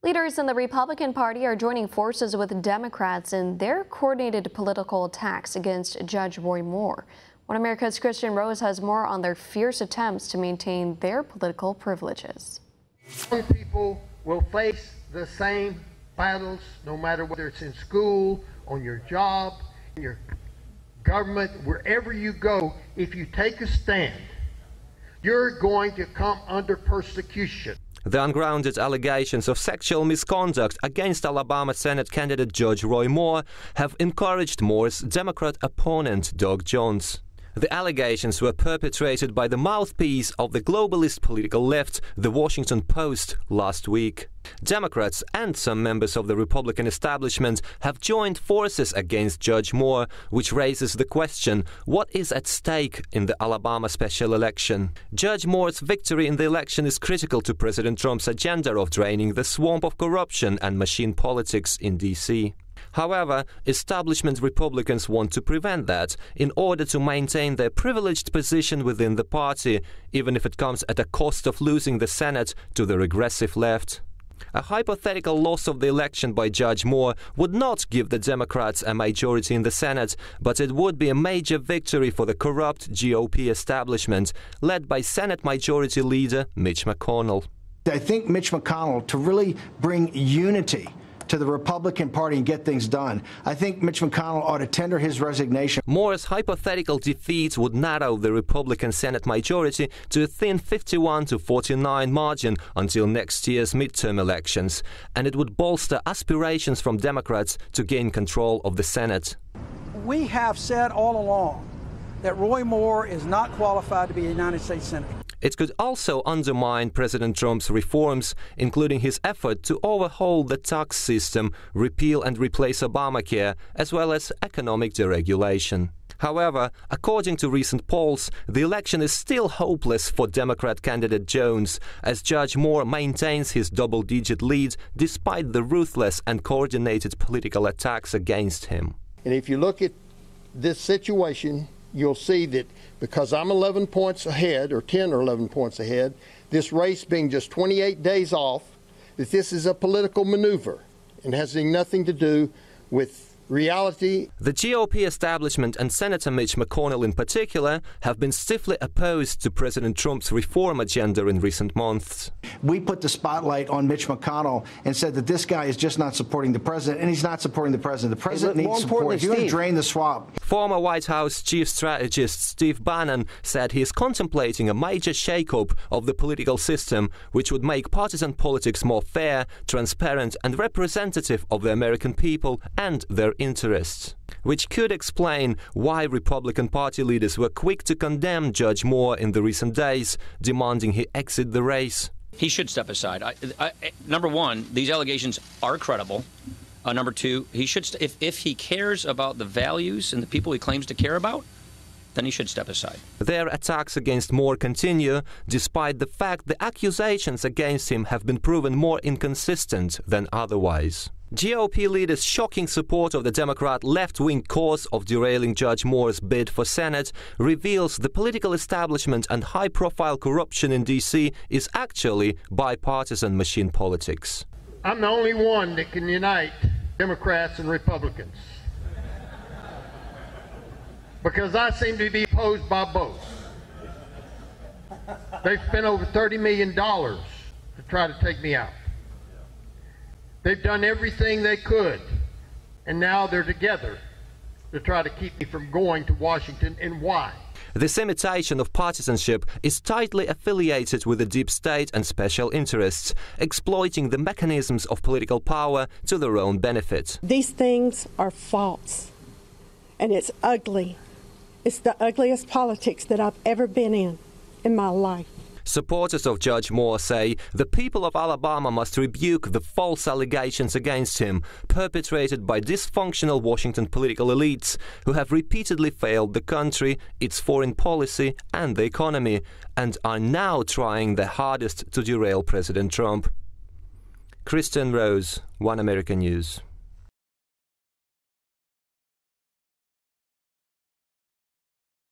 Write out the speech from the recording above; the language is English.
Leaders in the Republican Party are joining forces with Democrats in their coordinated political attacks against Judge Roy Moore. One America's Kristian Rouz has more on their fierce attempts to maintain their political privileges. Young people will face the same battles no matter whether it's in school, on your job, in your government, wherever you go. If you take a stand, you're going to come under persecution. The ungrounded allegations of sexual misconduct against Alabama Senate candidate Judge Roy Moore have encouraged Moore's Democrat opponent, Doug Jones. The allegations were perpetrated by the mouthpiece of the globalist political left, The Washington Post, last week. Democrats and some members of the Republican establishment have joined forces against Judge Moore, which raises the question, what is at stake in the Alabama special election? Judge Moore's victory in the election is critical to President Trump's agenda of draining the swamp of corruption and machine politics in D.C. However, establishment Republicans want to prevent that in order to maintain their privileged position within the party, even if it comes at a cost of losing the Senate to the regressive left. A hypothetical loss of the election by Judge Moore would not give the Democrats a majority in the Senate, but it would be a major victory for the corrupt GOP establishment, led by Senate Majority Leader Mitch McConnell. I think Mitch McConnell, to really bring unity to the Republican Party and get things done, I think Mitch McConnell ought to tender his resignation. Moore's hypothetical defeat would narrow the Republican Senate majority to a thin 51-49 margin until next year's midterm elections, and it would bolster aspirations from Democrats to gain control of the Senate. We have said all along that Roy Moore is not qualified to be a United States Senator. It could also undermine President Trump's reforms, including his effort to overhaul the tax system, repeal and replace Obamacare, as well as economic deregulation. However, according to recent polls, the election is still hopeless for Democrat candidate Jones, as Judge Moore maintains his double-digit lead despite the ruthless and coordinated political attacks against him. And if you look at this situation, you'll see that because I'm 11 points ahead, or 10 or 11 points ahead, this race being just 28 days off, that this is a political maneuver and has nothing to do with reality. The GOP establishment and Senator Mitch McConnell in particular have been stiffly opposed to President Trump's reform agenda in recent months. We put the spotlight on Mitch McConnell and said that this guy is just not supporting the president, and he's not supporting the president. The president needs support. If you're going to drain the swamp. Former White House chief strategist Steve Bannon said he is contemplating a major shake-up of the political system, which would make partisan politics more fair, transparent and representative of the American people and their interests, which could explain why Republican Party leaders were quick to condemn Judge Moore in the recent days, demanding he exit the race. He should step aside. Number one, these allegations are credible. Number two, he should if he cares about the values and the people he claims to care about, then he should step aside. Their attacks against Moore continue, despite the fact the accusations against him have been proven more inconsistent than otherwise. GOP leaders' shocking support of the Democrat left-wing cause of derailing Judge Moore's bid for Senate reveals the political establishment and high-profile corruption in D.C. is actually bipartisan machine politics. I'm the only one that can unite Democrats and Republicans, because I seem to be opposed by both. They've spent over $30 million to try to take me out. They've done everything they could, and now they're together to try to keep me from going to Washington. And why? This imitation of partisanship is tightly affiliated with the deep state and special interests, exploiting the mechanisms of political power to their own benefit. These things are false, and it's ugly. It's the ugliest politics that I've ever been in my life. Supporters of Judge Moore say the people of Alabama must rebuke the false allegations against him, perpetrated by dysfunctional Washington political elites who have repeatedly failed the country, its foreign policy and the economy, and are now trying their hardest to derail President Trump. Kristian Rouz, One American News.